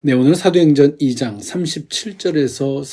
네, 오늘 사도행전 2장 37절에서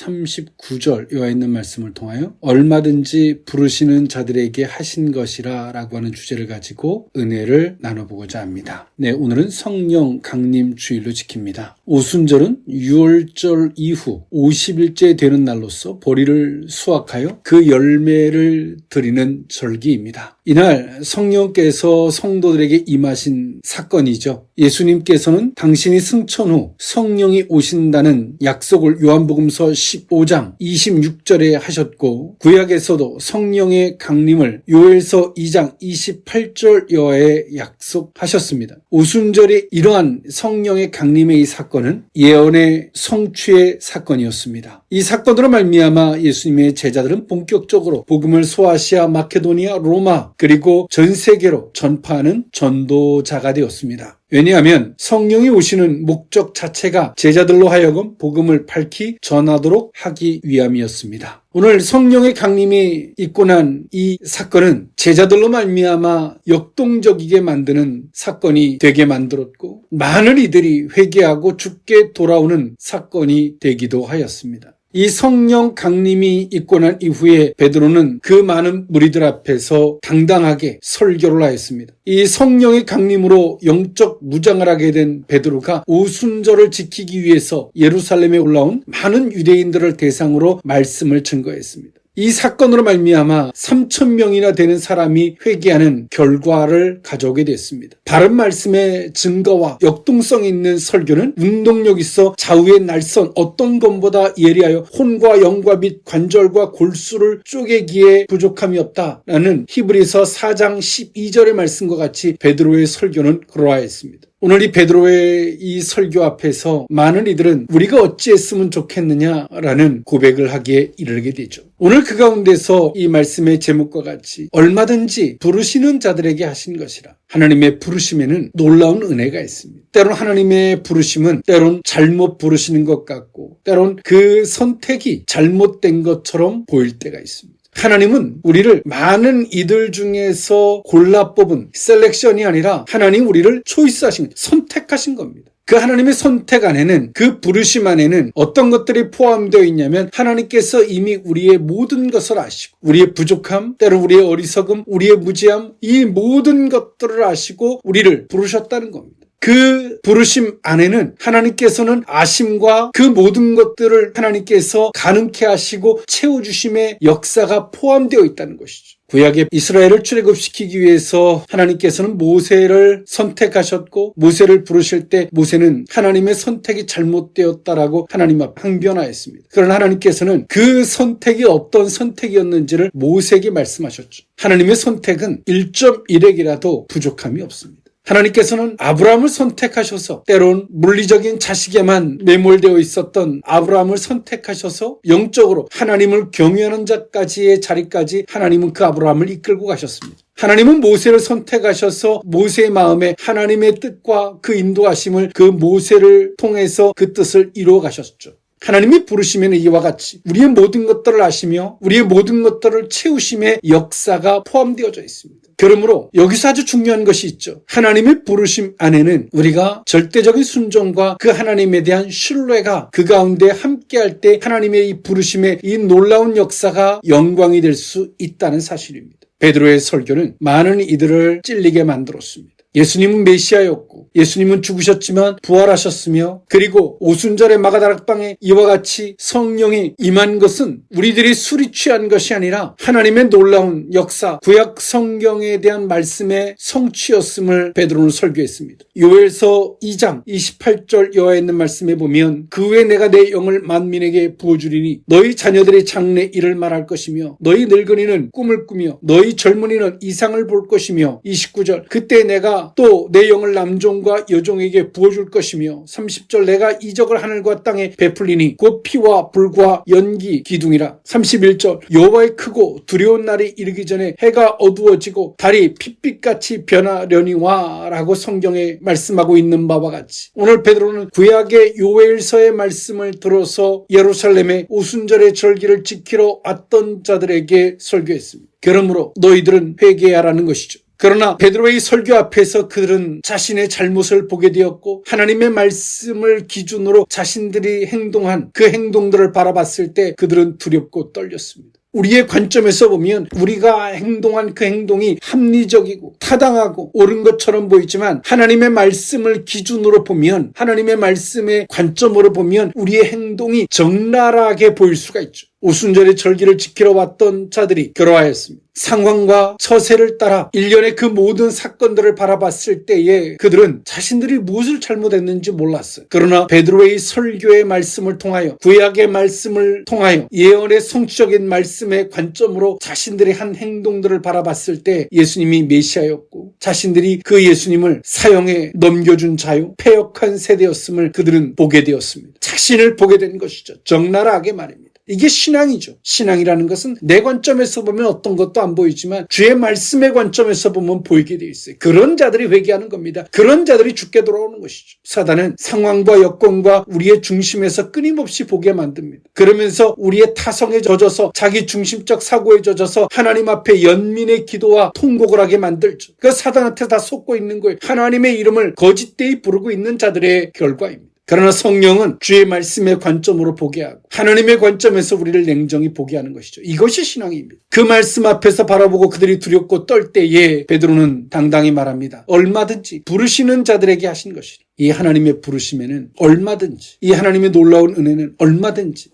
39절 이와 있는 말씀을 통하여 얼마든지 부르시는 자들에게 하신 것이라 라고 하는 주제를 가지고 은혜를 나눠보고자 합니다. 네, 오늘은 성령 강림 주일로 지킵니다. 오순절은 6월절 이후 50일째 되는 날로서 보리를 수확하여 그 열매를 드리는 절기입니다. 이날 성령께서 성도들에게 임하신 사건이죠. 예수님께서는 당신이 승천 후 성령이 오신다는 약속을 요한복음서 15장 26절에 하셨고, 구약에서도 성령의 강림을 요엘서 2장 28절여에 약속하셨습니다. 오순절의 이러한 성령의 강림의 이 사건은 예언의 성취의 사건이었습니다. 이 사건으로 말미암아 예수님의 제자들은 본격적으로 복음을 소아시아, 마케도니아, 로마 그리고 전 세계로 전파하는 전도자가 되었습니다. 왜냐하면 성령이 오시는 목적 자체가 제자들로 하여금 복음을 밝히 전하도록 하기 위함이었습니다. 오늘 성령의 강림이 있고 난 이 사건은 제자들로 말미암아 역동적이게 만드는 사건이 되게 만들었고, 많은 이들이 회개하고 주께 돌아오는 사건이 되기도 하였습니다. 이 성령 강림이 있고 난 이후에 베드로는 그 많은 무리들 앞에서 당당하게 설교를 하였습니다. 이 성령의 강림으로 영적 무장을 하게 된 베드로가 오순절을 지키기 위해서 예루살렘에 올라온 많은 유대인들을 대상으로 말씀을 증거했습니다. 이 사건으로 말미암아 3,000명이나 되는 사람이 회개하는 결과를 가져오게 됐습니다. 바른 말씀의 증거와 역동성 있는 설교는 운동력 있어 좌우의 날선 어떤 것보다 예리하여 혼과 영과 및 관절과 골수를 쪼개기에 부족함이 없다라는 히브리서 4장 12절의 말씀과 같이 베드로의 설교는 그러하였습니다. 오늘 이 베드로의 이 설교 앞에서 많은 이들은 우리가 어찌했으면 좋겠느냐라는 고백을 하기에 이르게 되죠. 오늘 그 가운데서 이 말씀의 제목과 같이 얼마든지 부르시는 자들에게 하신 것이라. 하나님의 부르심에는 놀라운 은혜가 있습니다. 때론 하나님의 부르심은 때론 잘못 부르시는 것 같고, 때론 그 선택이 잘못된 것처럼 보일 때가 있습니다. 하나님은 우리를 많은 이들 중에서 골라 뽑은 셀렉션이 아니라 하나님 우리를 초이스하신, 선택하신 겁니다. 그 하나님의 선택 안에는, 그 부르심 안에는 어떤 것들이 포함되어 있냐면 하나님께서 이미 우리의 모든 것을 아시고, 우리의 부족함, 때로 우리의 어리석음, 우리의 무지함, 이 모든 것들을 아시고 우리를 부르셨다는 겁니다. 그 부르심 안에는 하나님께서는 아심과 그 모든 것들을 하나님께서 가능케 하시고 채워주심의 역사가 포함되어 있다는 것이죠. 구약의 이스라엘을 출애굽시키기 위해서 하나님께서는 모세를 선택하셨고, 모세를 부르실 때 모세는 하나님의 선택이 잘못되었다라고 하나님 앞에 항변하였습니다. 그러나 하나님께서는 그 선택이 어떤 선택이었는지를 모세에게 말씀하셨죠. 하나님의 선택은 1.1핵이라도 부족함이 없습니다. 하나님께서는 아브라함을 선택하셔서, 때론 물리적인 자식에만 매몰되어 있었던 아브라함을 선택하셔서 영적으로 하나님을 경외하는 자까지의 자리까지 하나님은 그 아브라함을 이끌고 가셨습니다. 하나님은 모세를 선택하셔서 모세의 마음에 하나님의 뜻과 그 인도하심을 그 모세를 통해서 그 뜻을 이루어 가셨죠. 하나님이 부르시면 이와 같이 우리의 모든 것들을 아시며 우리의 모든 것들을 채우심의 역사가 포함되어져 있습니다. 그러므로 여기서 아주 중요한 것이 있죠. 하나님의 부르심 안에는 우리가 절대적인 순종과 그 하나님에 대한 신뢰가 그 가운데 함께할 때 하나님의 이 부르심의 이 놀라운 역사가 영광이 될 수 있다는 사실입니다. 베드로의 설교는 많은 이들을 찔리게 만들었습니다. 예수님은 메시아였고, 예수님은 죽으셨지만 부활하셨으며, 그리고 오순절의 마가다락방에 이와 같이 성령이 임한 것은 우리들이 술이 취한 것이 아니라 하나님의 놀라운 역사, 구약 성경에 대한 말씀의 성취였음을 베드로는 설교했습니다. 요엘서 2장 28절 여호와의 있는 말씀에 보면, 그 후에 내가 내 영을 만민에게 부어주리니 너희 자녀들의 장래 일을 말할 것이며, 너희 늙은이는 꿈을 꾸며 너희 젊은이는 이상을 볼 것이며, 29절 그때 내가 또 내 영을 남종과 여종에게 부어줄 것이며, 30절 내가 이적을 하늘과 땅에 베풀리니 곧 피와 불과 연기 기둥이라. 31절 여호와의 크고 두려운 날이 이르기 전에 해가 어두워지고 달이 핏빛같이 변하려니와 라고 성경에 말씀하고 있는 바와 같이, 오늘 베드로는 구약의 요엘서의 말씀을 들어서 예루살렘의 오순절의 절기를 지키러 왔던 자들에게 설교했습니다. 그러므로 너희들은 회개하라는 것이죠. 그러나 베드로의 설교 앞에서 그들은 자신의 잘못을 보게 되었고 하나님의 말씀을 기준으로 자신들이 행동한 그 행동들을 바라봤을 때 그들은 두렵고 떨렸습니다. 우리의 관점에서 보면 우리가 행동한 그 행동이 합리적이고 타당하고 옳은 것처럼 보이지만 하나님의 말씀을 기준으로 보면, 하나님의 말씀의 관점으로 보면 우리의 행동이 적나라하게 보일 수가 있죠. 오순절의 절기를 지키러 왔던 자들이 그러하였습니다. 상황과 처세를 따라 일련의 그 모든 사건들을 바라봤을 때에 그들은 자신들이 무엇을 잘못했는지 몰랐어요. 그러나 베드로의 설교의 말씀을 통하여, 구약의 말씀을 통하여, 예언의 성취적인 말씀의 관점으로 자신들이 한 행동들을 바라봤을 때 예수님이 메시아였고 자신들이 그 예수님을 사형에 넘겨준 자요, 패역한 세대였음을 그들은 보게 되었습니다. 자신을 보게 된 것이죠. 적나라하게 말입니다. 이게 신앙이죠. 신앙이라는 것은 내 관점에서 보면 어떤 것도 안 보이지만 주의 말씀의 관점에서 보면 보이게 되어 있어요. 그런 자들이 회개하는 겁니다. 그런 자들이 죽게 돌아오는 것이죠. 사단은 상황과 여건과 우리의 중심에서 끊임없이 보게 만듭니다. 그러면서 우리의 타성에 젖어서 자기 중심적 사고에 젖어서 하나님 앞에 연민의 기도와 통곡을 하게 만들죠. 그 사단한테 다 속고 있는 거예요. 하나님의 이름을 거짓되이 부르고 있는 자들의 결과입니다. 그러나 성령은 주의 말씀의 관점으로 보게 하고 하나님의 관점에서 우리를 냉정히 보게 하는 것이죠. 이것이 신앙입니다. 그 말씀 앞에서 바라보고 그들이 두렵고 떨 때에 베드로는 당당히 말합니다. 얼마든지 부르시는 자들에게 하신 것이라. 이 하나님의 부르심에는 얼마든지, 이 하나님의 놀라운 은혜는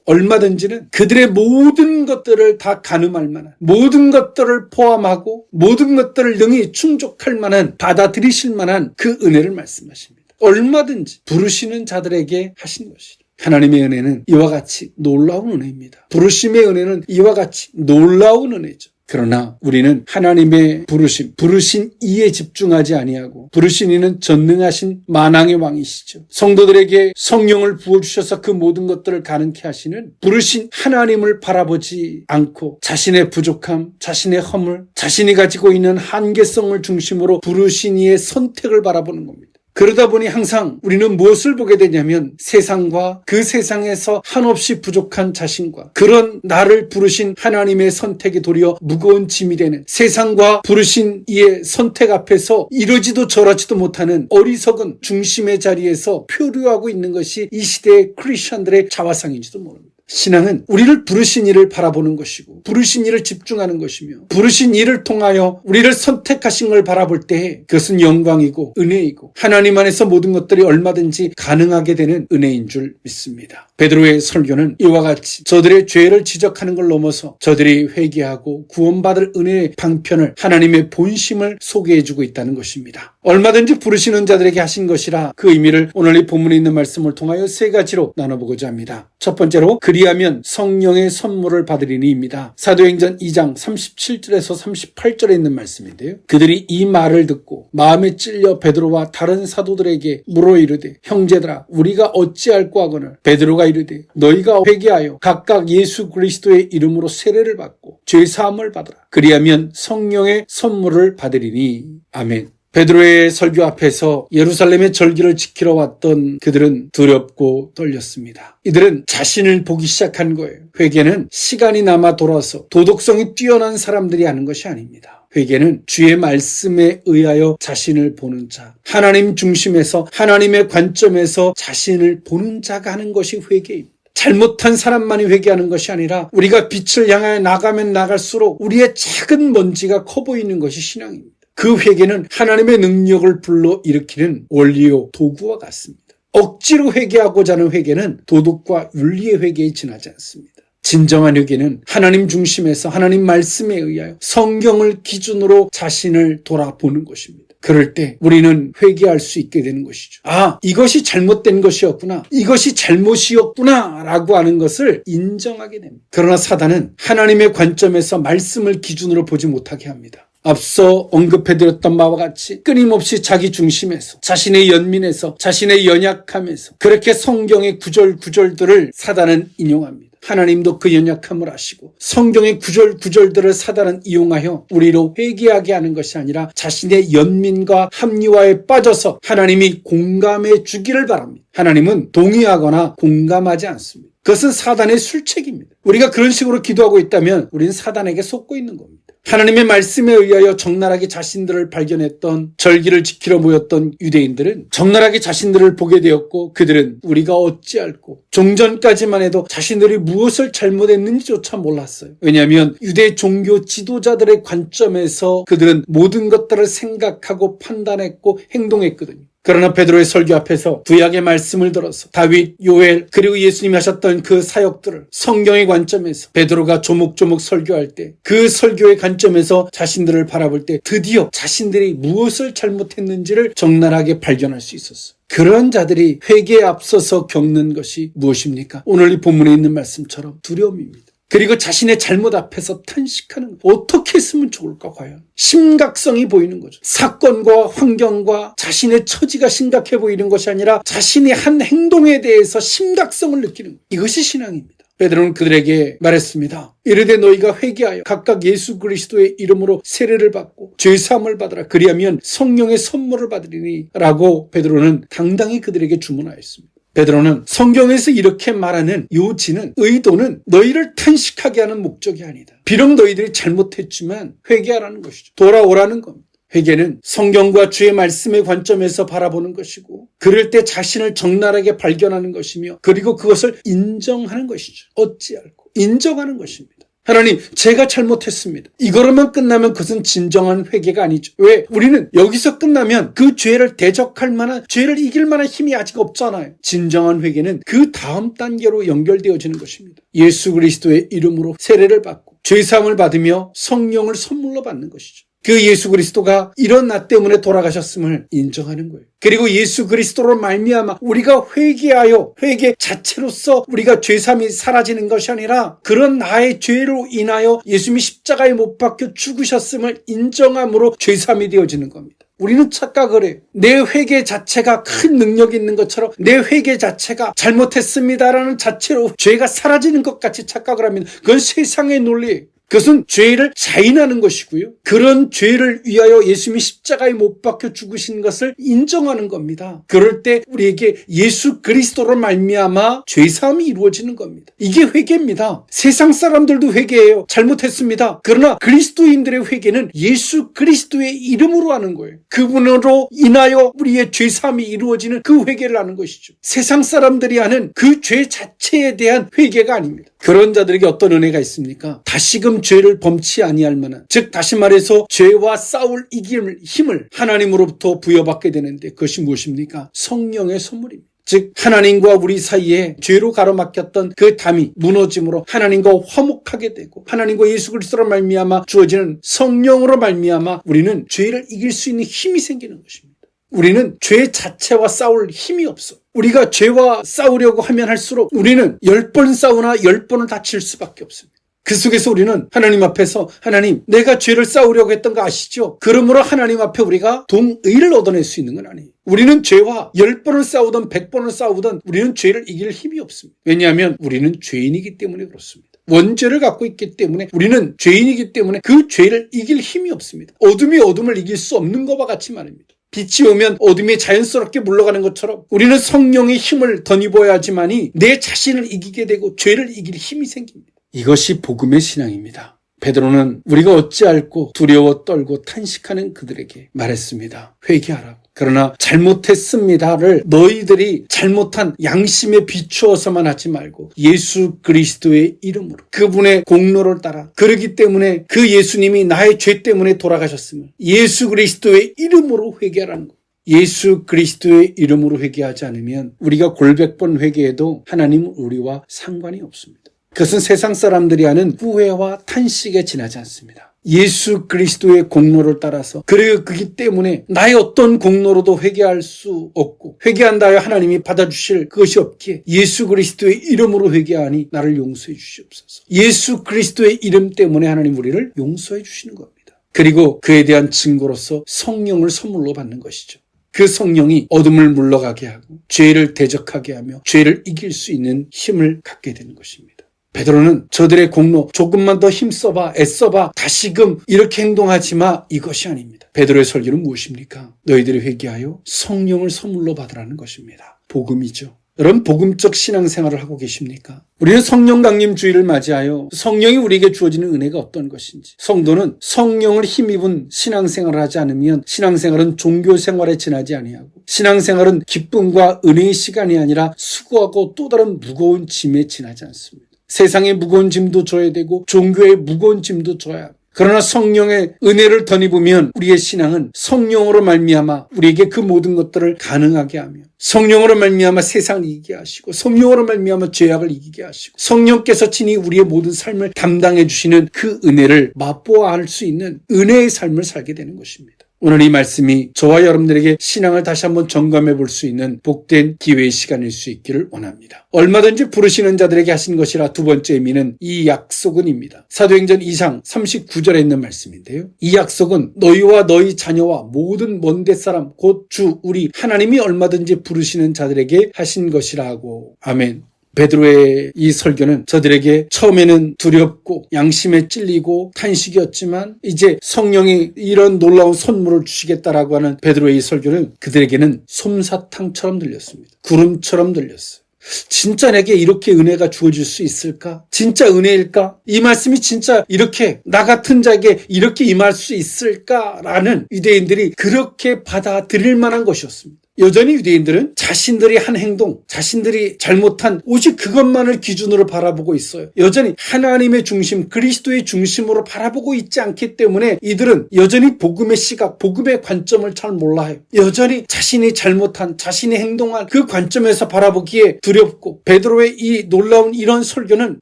얼마든지는 그들의 모든 것들을 다 가늠할 만한, 모든 것들을 포함하고 모든 것들을 능히 충족할 만한, 받아들이실 만한 그 은혜를 말씀하십니다. 얼마든지 부르시는 자들에게 하신 것이다. 하나님의 은혜는 이와 같이 놀라운 은혜입니다. 부르심의 은혜는 이와 같이 놀라운 은혜죠. 그러나 우리는 하나님의 부르신 이에 집중하지 아니하고, 부르신 이는 전능하신 만왕의 왕이시죠. 성도들에게 성령을 부어주셔서 그 모든 것들을 가능케 하시는 부르신 하나님을 바라보지 않고 자신의 부족함, 자신의 허물, 자신이 가지고 있는 한계성을 중심으로 부르신 이의 선택을 바라보는 겁니다. 그러다 보니 항상 우리는 무엇을 보게 되냐면 세상과 그 세상에서 한없이 부족한 자신과 그런 나를 부르신 하나님의 선택이 도리어 무거운 짐이 되는, 세상과 부르신 이의 선택 앞에서 이러지도 저러지도 못하는 어리석은 중심의 자리에서 표류하고 있는 것이 이 시대의 크리스천들의 자화상인지도 모릅니다. 신앙은 우리를 부르신 이를 바라보는 것이고 부르신 이를 집중하는 것이며 부르신 이를 통하여 우리를 선택하신 걸 바라볼 때 그것은 영광이고 은혜이고 하나님 안에서 모든 것들이 얼마든지 가능하게 되는 은혜인 줄 믿습니다. 베드로의 설교는 이와 같이 저들의 죄를 지적하는 걸 넘어서 저들이 회개하고 구원받을 은혜의 방편을, 하나님의 본심을 소개해주고 있다는 것입니다. 얼마든지 부르시는 자들에게 하신 것이라 그 의미를 오늘 이 본문에 있는 말씀을 통하여 세 가지로 나눠보고자 합니다. 첫 번째로 그리하면 성령의 선물을 받으리니입니다. 사도행전 2장 37절에서 38절에 있는 말씀인데요. 그들이 이 말을 듣고 마음에 찔려 베드로와 다른 사도들에게 물어 이르되 형제들아 우리가 어찌할꼬 하거늘 베드로가 이르되 너희가 회개하여 각각 예수 그리스도의 이름으로 세례를 받고 죄사함을 받으라. 그리하면 성령의 선물을 받으리니. 아멘. 베드로의 설교 앞에서 예루살렘의 절기를 지키러 왔던 그들은 두렵고 떨렸습니다. 이들은 자신을 보기 시작한 거예요. 회개는 시간이 남아 돌아서 도덕성이 뛰어난 사람들이 하는 것이 아닙니다. 회개는 주의 말씀에 의하여 자신을 보는 자, 하나님 중심에서 하나님의 관점에서 자신을 보는 자가 하는 것이 회개입니다. 잘못한 사람만이 회개하는 것이 아니라 우리가 빛을 향하여 나가면 나갈수록 우리의 작은 먼지가 커 보이는 것이 신앙입니다. 그 회개는 하나님의 능력을 불러일으키는 원리요 도구와 같습니다. 억지로 회개하고자 하는 회개는 도덕과 윤리의 회개에 지나지 않습니다. 진정한 회개는 하나님 중심에서 하나님 말씀에 의하여 성경을 기준으로 자신을 돌아보는 것입니다. 그럴 때 우리는 회개할 수 있게 되는 것이죠. 아, 이것이 잘못된 것이었구나. 이것이 잘못이었구나 라고 하는 것을 인정하게 됩니다. 그러나 사단은 하나님의 관점에서 말씀을 기준으로 보지 못하게 합니다. 앞서 언급해드렸던 바와 같이 끊임없이 자기 중심에서, 자신의 연민에서, 자신의 연약함에서 그렇게 성경의 구절들을 사단은 인용합니다. 하나님도 그 연약함을 아시고 성경의 구절들을 사단은 이용하여 우리로 회개하게 하는 것이 아니라 자신의 연민과 합리화에 빠져서 하나님이 공감해 주기를 바랍니다. 하나님은 동의하거나 공감하지 않습니다. 그것은 사단의 술책입니다. 우리가 그런 식으로 기도하고 있다면 우리는 사단에게 속고 있는 겁니다. 하나님의 말씀에 의하여 적나라하게 자신들을 발견했던, 절기를 지키러 모였던 유대인들은 적나라하게 자신들을 보게 되었고, 그들은 우리가 어찌할꼬 종전까지만 해도 자신들이 무엇을 잘못했는지조차 몰랐어요. 왜냐하면 유대 종교 지도자들의 관점에서 그들은 모든 것들을 생각하고 판단했고 행동했거든요. 그러나 베드로의 설교 앞에서 구약의 말씀을 들어서 다윗, 요엘, 그리고 예수님이 하셨던 그 사역들을 성경의 관점에서 베드로가 조목조목 설교할 때, 그 설교의 관점에서 자신들을 바라볼 때 드디어 자신들이 무엇을 잘못했는지를 적나라하게 발견할 수 있었어요. 그런 자들이 회개에 앞서서 겪는 것이 무엇입니까? 오늘 이 본문에 있는 말씀처럼 두려움입니다. 그리고 자신의 잘못 앞에서 탄식하는, 어떻게 했으면 좋을까 과연? 심각성이 보이는 거죠. 사건과 환경과 자신의 처지가 심각해 보이는 것이 아니라 자신이 한 행동에 대해서 심각성을 느끼는 거예요. 이것이 신앙입니다. 베드로는 그들에게 말했습니다. 이르되 너희가 회개하여 각각 예수 그리스도의 이름으로 세례를 받고 죄사함을 받으라. 그리하면 성령의 선물을 받으리니 라고 베드로는 당당히 그들에게 주문하였습니다. 베드로는 성경에서 이렇게 말하는 요지는, 의도는 너희를 탄식하게 하는 목적이 아니다. 비록 너희들이 잘못했지만 회개하라는 것이죠. 돌아오라는 겁니다. 회개는 성경과 주의 말씀의 관점에서 바라보는 것이고, 그럴 때 자신을 적나라하게 발견하는 것이며, 그리고 그것을 인정하는 것이죠. 어찌할꼬 인정하는 것입니다. 하나님, 제가 잘못했습니다. 이거로만 끝나면 그것은 진정한 회개가 아니죠. 왜? 우리는 여기서 끝나면 그 죄를 대적할 만한, 죄를 이길 만한 힘이 아직 없잖아요. 진정한 회개는 그 다음 단계로 연결되어지는 것입니다. 예수 그리스도의 이름으로 세례를 받고 죄사함을 받으며 성령을 선물로 받는 것이죠. 그 예수 그리스도가 이런 나 때문에 돌아가셨음을 인정하는 거예요. 그리고 예수 그리스도로 말미암아 우리가 회개하여, 회개 자체로서 우리가 죄사함이 사라지는 것이 아니라 그런 나의 죄로 인하여 예수님이 십자가에 못 박혀 죽으셨음을 인정함으로 죄사함이 되어지는 겁니다. 우리는 착각을 해요. 내 회개 자체가 큰 능력이 있는 것처럼, 내 회개 자체가 잘못했습니다라는 자체로 죄가 사라지는 것 같이 착각을 합니다. 그건 세상의 논리예요. 그것은 죄를 자인하는 것이고요. 그런 죄를 위하여 예수님이 십자가에 못 박혀 죽으신 것을 인정하는 겁니다. 그럴 때 우리에게 예수 그리스도로 말미암아 죄사함이 이루어지는 겁니다. 이게 회개입니다. 세상 사람들도 회개해요. 잘못했습니다. 그러나 그리스도인들의 회개는 예수 그리스도의 이름으로 하는 거예요. 그분으로 인하여 우리의 죄사함이 이루어지는 그 회개를 하는 것이죠. 세상 사람들이 하는 그 죄 자체에 대한 회개가 아닙니다. 그런 자들에게 어떤 은혜가 있습니까? 다시금 죄를 범치 아니할 만한, 즉 다시 말해서 죄와 싸울 이길 힘을 하나님으로부터 부여받게 되는데, 그것이 무엇입니까? 성령의 선물입니다. 즉 하나님과 우리 사이에 죄로 가로막혔던 그 담이 무너짐으로 하나님과 화목하게 되고, 하나님과 예수 그리스도로 말미암아 주어지는 성령으로 말미암아 우리는 죄를 이길 수 있는 힘이 생기는 것입니다. 우리는 죄 자체와 싸울 힘이 없어. 우리가 죄와 싸우려고 하면 할수록 우리는 10번 싸우나 10번을 다칠 수밖에 없습니다. 그 속에서 우리는 하나님 앞에서, 하나님, 내가 죄를 싸우려고 했던 거 아시죠? 그러므로 하나님 앞에 우리가 동의를 얻어낼 수 있는 건 아니에요. 우리는 죄와 10번을 싸우든 100번을 싸우든 우리는 죄를 이길 힘이 없습니다. 왜냐하면 우리는 죄인이기 때문에 그렇습니다. 원죄를 갖고 있기 때문에, 우리는 죄인이기 때문에 그 죄를 이길 힘이 없습니다. 어둠이 어둠을 이길 수 없는 것과 같이 말입니다. 빛이 오면 어둠이 자연스럽게 물러가는 것처럼 우리는 성령의 힘을 덧입어야지만이 내 자신을 이기게 되고 죄를 이길 힘이 생깁니다. 이것이 복음의 신앙입니다. 베드로는 우리가 어찌할꼬 두려워 떨고 탄식하는 그들에게 말했습니다. 회개하라고. 그러나 잘못했습니다를 너희들이 잘못한 양심에 비추어서만 하지 말고 예수 그리스도의 이름으로, 그분의 공로를 따라, 그러기 때문에 그 예수님이 나의 죄 때문에 돌아가셨음을 예수 그리스도의 이름으로 회개하라는 거예요. 예수 그리스도의 이름으로 회개하지 않으면 우리가 골백번 회개해도 하나님은 우리와 상관이 없습니다. 그것은 세상 사람들이 하는 후회와 탄식에 지나지 않습니다. 예수 그리스도의 공로를 따라서, 그리고 그기 때문에 나의 어떤 공로로도 회개할 수 없고, 회개한다 하여 하나님이 받아주실 그것이 없기에 예수 그리스도의 이름으로 회개하니 나를 용서해 주시옵소서. 예수 그리스도의 이름 때문에 하나님 우리를 용서해 주시는 겁니다. 그리고 그에 대한 증거로서 성령을 선물로 받는 것이죠. 그 성령이 어둠을 물러가게 하고 죄를 대적하게 하며 죄를 이길 수 있는 힘을 갖게 되는 것입니다. 베드로는 저들의 공로, 조금만 더 힘써봐, 애써봐, 다시금 이렇게 행동하지 마, 이것이 아닙니다. 베드로의 설교는 무엇입니까? 너희들이 회개하여 성령을 선물로 받으라는 것입니다. 복음이죠. 여러분 복음적 신앙생활을 하고 계십니까? 우리는 성령 강림주의를 맞이하여 성령이 우리에게 주어지는 은혜가 어떤 것인지, 성도는 성령을 힘입은 신앙생활을 하지 않으면 신앙생활은 종교생활에 지나지 아니하고, 신앙생활은 기쁨과 은혜의 시간이 아니라 수고하고 또 다른 무거운 짐에 지나지 않습니다. 세상의 무거운 짐도 져야 되고 종교의 무거운 짐도 져야 합니다. 그러나 성령의 은혜를 덧입으면 우리의 신앙은 성령으로 말미암아 우리에게 그 모든 것들을 가능하게 하며, 성령으로 말미암아 세상을 이기게 하시고, 성령으로 말미암아 죄악을 이기게 하시고, 성령께서 친히 우리의 모든 삶을 담당해 주시는 그 은혜를 맛보아 할 수 있는 은혜의 삶을 살게 되는 것입니다. 오늘 이 말씀이 저와 여러분들에게 신앙을 다시 한번 점검해 볼 수 있는 복된 기회의 시간일 수 있기를 원합니다. 얼마든지 부르시는 자들에게 하신 것이라 두 번째 의미는 이 약속은입니다. 사도행전 2장 39절에 있는 말씀인데요. 이 약속은 너희와 너희 자녀와 모든 먼 데 사람 곧 주 우리 하나님이 얼마든지 부르시는 자들에게 하신 것이라 하고. 아멘. 베드로의 이 설교는 저들에게 처음에는 두렵고 양심에 찔리고 탄식이었지만 이제 성령이 이런 놀라운 선물을 주시겠다라고 하는 베드로의 이 설교는 그들에게는 솜사탕처럼 들렸습니다. 구름처럼 들렸어요. 진짜 내게 이렇게 은혜가 주어질 수 있을까? 진짜 은혜일까? 이 말씀이 진짜 이렇게 나 같은 자에게 이렇게 임할 수 있을까라는 유대인들이 그렇게 받아들일 만한 것이었습니다. 여전히 유대인들은 자신들이 한 행동, 자신들이 잘못한 오직 그것만을 기준으로 바라보고 있어요. 여전히 하나님의 중심, 그리스도의 중심으로 바라보고 있지 않기 때문에 이들은 여전히 복음의 시각, 복음의 관점을 잘 몰라요. 여전히 자신이 잘못한, 자신이 행동한 그 관점에서 바라보기에 두렵고, 베드로의 이 놀라운 이런 설교는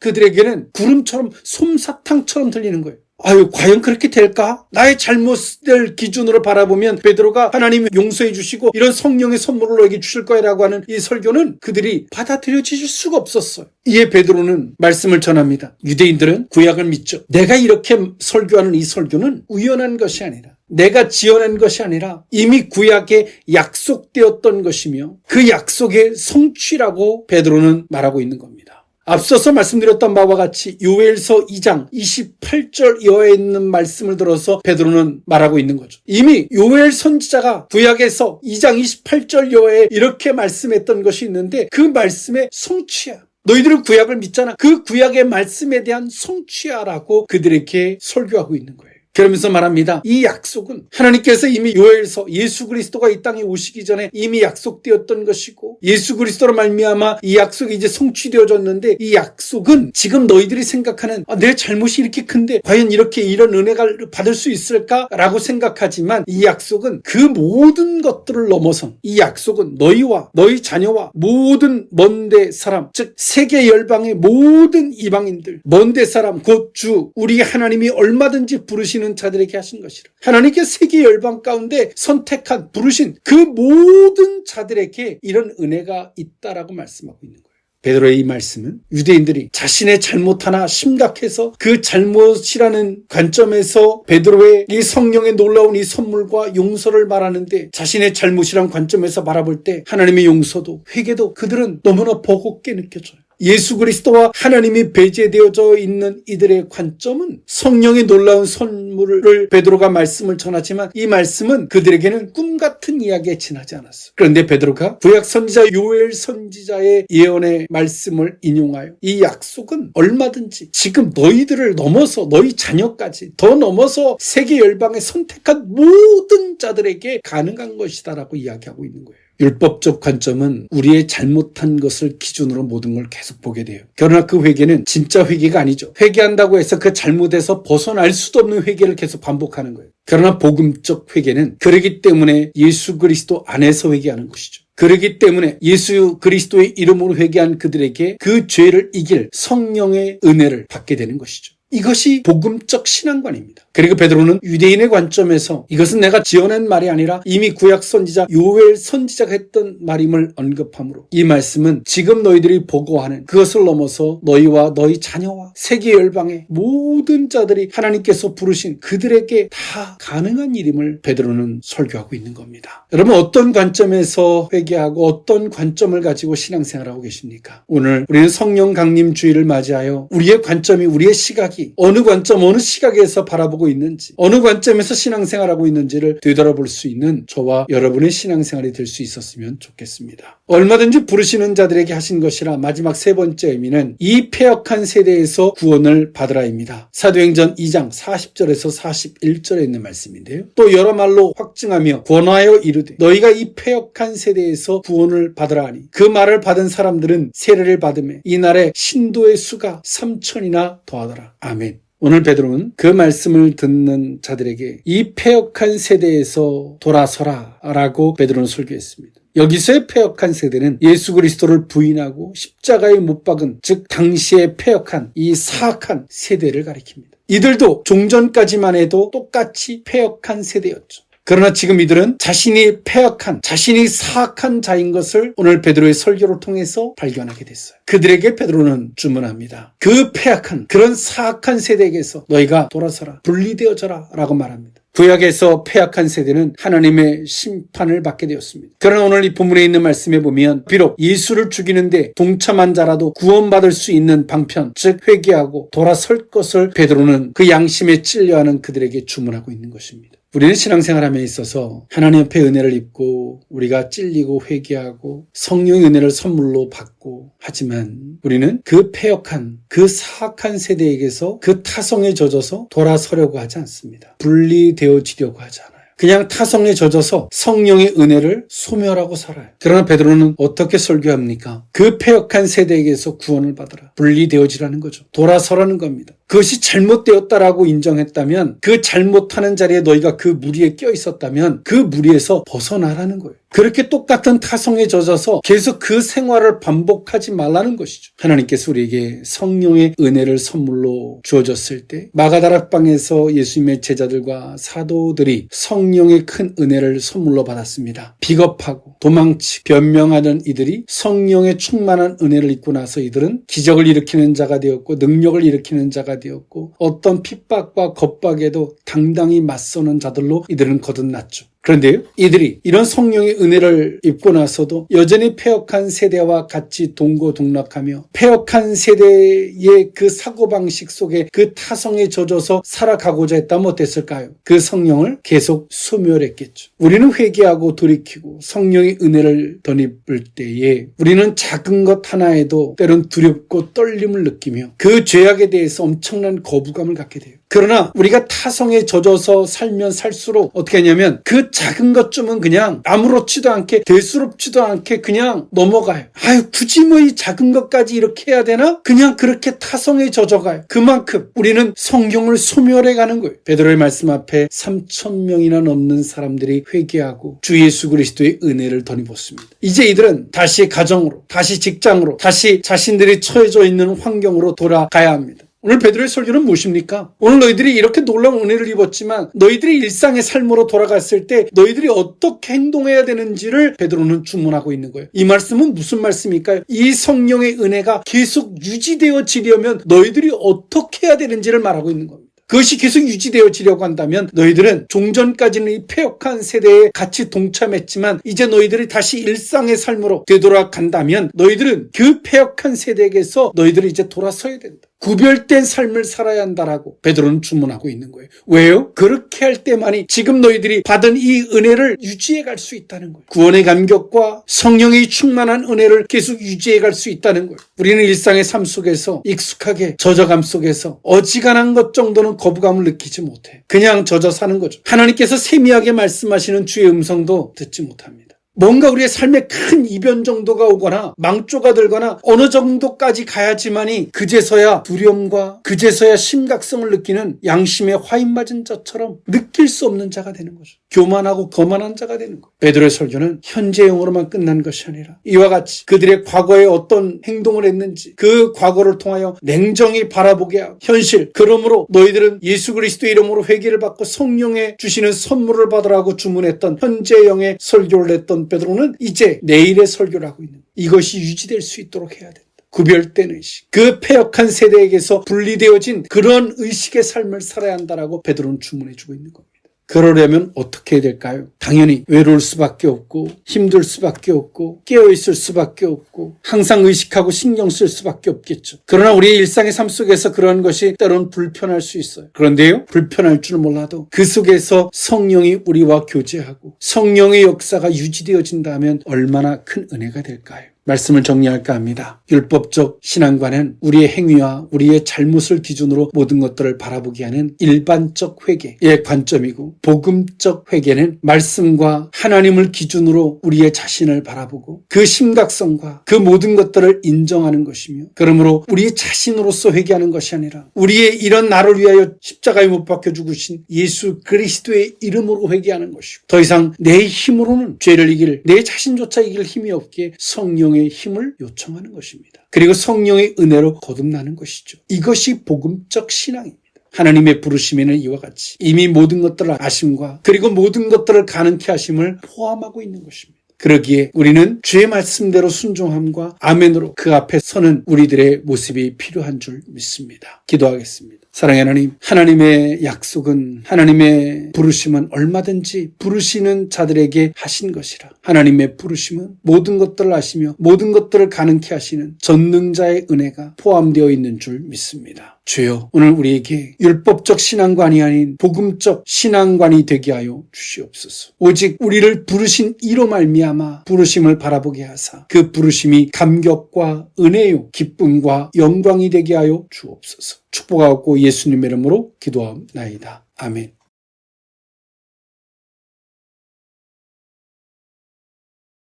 그들에게는 구름처럼 솜사탕처럼 들리는 거예요. 아유, 과연 그렇게 될까? 나의 잘못을 기준으로 바라보면 베드로가 하나님이 용서해 주시고 이런 성령의 선물을 너에게 주실 거라고 하는 이 설교는 그들이 받아들여질 수가 없었어요. 이에 베드로는 말씀을 전합니다. 유대인들은 구약을 믿죠. 내가 이렇게 설교하는 이 설교는 우연한 것이 아니라, 내가 지어낸 것이 아니라 이미 구약에 약속되었던 것이며 그 약속의 성취라고 베드로는 말하고 있는 겁니다. 앞서서 말씀드렸던 바와 같이 요엘서 2장 28절 이하에 있는 말씀을 들어서 베드로는 말하고 있는 거죠. 이미 요엘 선지자가 구약에서 2장 28절 이하에 이렇게 말씀했던 것이 있는데 그 말씀의 성취야. 너희들은 구약을 믿잖아. 그 구약의 말씀에 대한 성취야라고 그들에게 설교하고 있는 거예요. 그러면서 말합니다. 이 약속은 하나님께서 이미 요엘서 예수 그리스도가 이 땅에 오시기 전에 이미 약속되었던 것이고, 예수 그리스도로 말미암아 이 약속이 이제 성취되어졌는데, 이 약속은 지금 너희들이 생각하는 내 잘못이 이렇게 큰데 과연 이렇게 이런 은혜가 받을 수 있을까라고 생각하지만, 이 약속은 그 모든 것들을 넘어선, 이 약속은 너희와 너희 자녀와 모든 먼데 사람, 즉 세계 열방의 모든 이방인들, 먼데 사람 곧 주 우리 하나님이 얼마든지 부르시는 자들에게 하신 것이라. 하나님께 세계 열방 가운데 선택한, 부르신 그 모든 자들에게 이런 은혜가 있다라고 말씀하고 있는 거예요. 베드로의 이 말씀은 유대인들이 자신의 잘못 하나 심각해서 그 잘못이라는 관점에서 베드로의 이 성령의 놀라운 이 선물과 용서를 말하는데, 자신의 잘못이란 관점에서 바라볼 때 하나님의 용서도 회개도 그들은 너무나 버겁게 느껴져요. 예수 그리스도와 하나님이 배제되어져 있는 이들의 관점은 성령의 놀라운 선물을 베드로가 말씀을 전하지만 이 말씀은 그들에게는 꿈 같은 이야기에 지나지 않았어요. 그런데 베드로가 구약 선지자 요엘 선지자의 예언의 말씀을 인용하여 이 약속은 얼마든지 지금 너희들을 넘어서 너희 자녀까지 더 넘어서 세계 열방에 선택한 모든 자들에게 가능한 것이다라고 이야기하고 있는 거예요. 율법적 관점은 우리의 잘못한 것을 기준으로 모든 걸 계속 보게 돼요. 그러나 그 회개는 진짜 회개가 아니죠. 회개한다고 해서 그 잘못에서 벗어날 수도 없는 회개를 계속 반복하는 거예요. 그러나 복음적 회개는 그러기 때문에 예수 그리스도 안에서 회개하는 것이죠. 그러기 때문에 예수 그리스도의 이름으로 회개한 그들에게 그 죄를 이길 성령의 은혜를 받게 되는 것이죠. 이것이 복음적 신앙관입니다. 그리고 베드로는 유대인의 관점에서 이것은 내가 지어낸 말이 아니라 이미 구약 선지자 요엘 선지자가 했던 말임을 언급하므로 이 말씀은 지금 너희들이 보고하는 그것을 넘어서 너희와 너희 자녀와 세계 열방의 모든 자들이 하나님께서 부르신 그들에게 다 가능한 일임을 베드로는 설교하고 있는 겁니다. 여러분, 어떤 관점에서 회개하고 어떤 관점을 가지고 신앙생활하고 계십니까? 오늘 우리는 성령 강림주의를 맞이하여 우리의 관점이, 우리의 시각이 어느 관점, 어느 시각에서 바라보고 살고 있는지, 어느 관점에서 신앙생활하고 있는지를 되돌아볼 수 있는 저와 여러분의 신앙생활이 될 수 있었으면 좋겠습니다. 얼마든지 부르시는 자들에게 하신 것이라 마지막 세 번째 의미는 이 패역한 세대에서 구원을 받으라입니다. 사도행전 2장 40절에서 41절에 있는 말씀인데요. 또 여러 말로 확증하며 권하여 이르되 너희가 이 패역한 세대에서 구원을 받으라 하니 그 말을 받은 사람들은 세례를 받으며 이날에 신도의 수가 3,000이나 더하더라. 아멘. 오늘 베드로는 그 말씀을 듣는 자들에게 이 패역한 세대에서 돌아서라 라고 베드로는 설교했습니다. 여기서의 패역한 세대는 예수 그리스도를 부인하고 십자가에 못 박은, 즉 당시에 패역한 이 사악한 세대를 가리킵니다. 이들도 종전까지만 해도 똑같이 패역한 세대였죠. 그러나 지금 이들은 자신이 패역한, 자신이 사악한 자인 것을 오늘 베드로의 설교를 통해서 발견하게 됐어요. 그들에게 베드로는 주문합니다. 그 패역한, 그런 사악한 세대에게서 너희가 돌아서라, 분리되어져라 라고 말합니다. 구약에서 패역한 세대는 하나님의 심판을 받게 되었습니다. 그러나 오늘 이 본문에 있는 말씀에 보면 비록 예수를 죽이는데 동참한 자라도 구원받을 수 있는 방편, 즉 회개하고 돌아설 것을 베드로는 그 양심에 찔려하는 그들에게 주문하고 있는 것입니다. 우리는 신앙생활함에 있어서 하나님 앞에 은혜를 입고 우리가 찔리고 회개하고 성령의 은혜를 선물로 받고 하지만 우리는 그 패역한, 그 사악한 세대에게서 그 타성에 젖어서 돌아서려고 하지 않습니다. 분리되어지려고 하지 않아요. 그냥 타성에 젖어서 성령의 은혜를 소멸하고 살아요. 그러나 베드로는 어떻게 설교합니까? 그 패역한 세대에게서 구원을 받으라. 분리되어지라는 거죠. 돌아서라는 겁니다. 그것이 잘못되었다라고 인정했다면 그 잘못하는 자리에 너희가 그 무리에 껴 있었다면 그 무리에서 벗어나라는 거예요. 그렇게 똑같은 타성에 젖어서 계속 그 생활을 반복하지 말라는 것이죠. 하나님께서 우리에게 성령의 은혜를 선물로 주어졌을 때 마가다락방에서 예수님의 제자들과 사도들이 성령의 큰 은혜를 선물로 받았습니다. 비겁하고 도망치고 변명하는 이들이 성령의 충만한 은혜를 입고 나서 이들은 기적을 일으키는 자가 되었고 능력을 일으키는 자가 되었고 어떤 핍박과 겁박에도 당당히 맞서는 자들로 이들은 거듭났죠. 그런데요, 이들이 이런 성령의 은혜를 입고 나서도 여전히 패역한 세대와 같이 동고동락하며 패역한 세대의 그 사고방식 속에 그 타성에 젖어서 살아가고자 했다면 어땠을까요? 그 성령을 계속 소멸했겠죠. 우리는 회개하고 돌이키고 성령의 은혜를 덧입을 때에 우리는 작은 것 하나에도 때론 두렵고 떨림을 느끼며 그 죄악에 대해서 엄청난 거부감을 갖게 돼요. 그러나 우리가 타성에 젖어서 살면 살수록 어떻게 하냐면 그 작은 것쯤은 그냥 아무렇지도 않게 대수롭지도 않게 그냥 넘어가요. 아유 굳이 뭐 이 작은 것까지 이렇게 해야 되나? 그냥 그렇게 타성에 젖어가요. 그만큼 우리는 성경을 소멸해가는 거예요. 베드로의 말씀 앞에 3,000명이나 넘는 사람들이 회개하고 주 예수 그리스도의 은혜를 덧입었습니다. 이제 이들은 다시 가정으로, 다시 직장으로, 다시 자신들이 처해져 있는 환경으로 돌아가야 합니다. 오늘 베드로의 설교는 무엇입니까? 오늘 너희들이 이렇게 놀라운 은혜를 입었지만 너희들이 일상의 삶으로 돌아갔을 때 너희들이 어떻게 행동해야 되는지를 베드로는 주문하고 있는 거예요. 이 말씀은 무슨 말씀일까요? 이 성령의 은혜가 계속 유지되어지려면 너희들이 어떻게 해야 되는지를 말하고 있는 겁니다. 그것이 계속 유지되어지려고 한다면 너희들은 종전까지는 이 패역한 세대에 같이 동참했지만 이제 너희들이 다시 일상의 삶으로 되돌아간다면 너희들은 그 패역한 세대에게서 너희들이 이제 돌아서야 된다. 구별된 삶을 살아야 한다라고 베드로는 주문하고 있는 거예요. 왜요? 그렇게 할 때만이 지금 너희들이 받은 이 은혜를 유지해 갈 수 있다는 거예요. 구원의 감격과 성령의 충만한 은혜를 계속 유지해 갈 수 있다는 거예요. 우리는 일상의 삶 속에서 익숙하게 젖어감 속에서 어지간한 것 정도는 거부감을 느끼지 못해. 그냥 젖어 사는 거죠. 하나님께서 세미하게 말씀하시는 주의 음성도 듣지 못합니다. 뭔가 우리의 삶에 큰 이변 정도가 오거나 망조가 들거나 어느 정도까지 가야지만이 그제서야 두려움과 그제서야 심각성을 느끼는 양심에 화인 맞은 자처럼 느낄 수 없는 자가 되는 거죠. 교만하고 거만한 자가 되는 거예요. 베드로의 설교는 현재형으로만 끝난 것이 아니라 이와 같이 그들의 과거에 어떤 행동을 했는지 그 과거를 통하여 냉정히 바라보게 하고 현실, 그러므로 너희들은 예수 그리스도의 이름으로 회개를 받고 성령의 주시는 선물을 받으라고 주문했던 현재형의 설교를 했던 베드로는 이제 내일의 설교를 하고 있는 거예요. 이것이 유지될 수 있도록 해야 된다. 구별된 의식, 그 패역한 세대에게서 분리되어진 그런 의식의 삶을 살아야 한다라고 베드로는 주문해주고 있는 겁니다. 그러려면 어떻게 해야 될까요? 당연히 외로울 수밖에 없고 힘들 수밖에 없고 깨어있을 수밖에 없고 항상 의식하고 신경 쓸 수밖에 없겠죠. 그러나 우리의 일상의 삶 속에서 그런 것이 때로는 불편할 수 있어요. 그런데요, 불편할 줄 몰라도 그 속에서 성령이 우리와 교제하고 성령의 역사가 유지되어진다면 얼마나 큰 은혜가 될까요? 말씀을 정리할까 합니다. 율법적 신앙과는 우리의 행위와 우리의 잘못을 기준으로 모든 것들을 바라보게 하는 일반적 회개의 관점이고, 복음적 회개는 말씀과 하나님을 기준으로 우리의 자신을 바라보고 그 심각성과 그 모든 것들을 인정하는 것이며, 그러므로 우리 자신으로서 회개하는 것이 아니라 우리의 이런 나를 위하여 십자가에 못 박혀 죽으신 예수 그리스도의 이름으로 회개하는 것이고, 더 이상 내 힘으로는 죄를 이길, 내 자신조차 이길 힘이 없기에 성령의 힘을 요청하는 것입니다. 그리고 성령의 은혜로 거듭나는 것이죠. 이것이 복음적 신앙입니다. 하나님의 부르심에는 이와 같이 이미 모든 것들을 아심과 그리고 모든 것들을 가능케 하심을 포함하고 있는 것입니다. 그러기에 우리는 주의 말씀대로 순종함과 아멘으로 그 앞에 서는 우리들의 모습이 필요한 줄 믿습니다. 기도하겠습니다. 사랑의 하나님, 하나님의 약속은, 하나님의 부르심은 얼마든지 부르시는 자들에게 하신 것이라. 하나님의 부르심은 모든 것들을 아시며 모든 것들을 가능케 하시는 전능자의 은혜가 포함되어 있는 줄 믿습니다. 주여, 오늘 우리에게 율법적 신앙관이 아닌 복음적 신앙관이 되게 하여 주시옵소서. 오직 우리를 부르신 이로 말미암아 부르심을 바라보게 하사 그 부르심이 감격과 은혜요 기쁨과 영광이 되게 하여 주옵소서. 축복하옵고 예수님의 이름으로 기도하옵나이다. 아멘.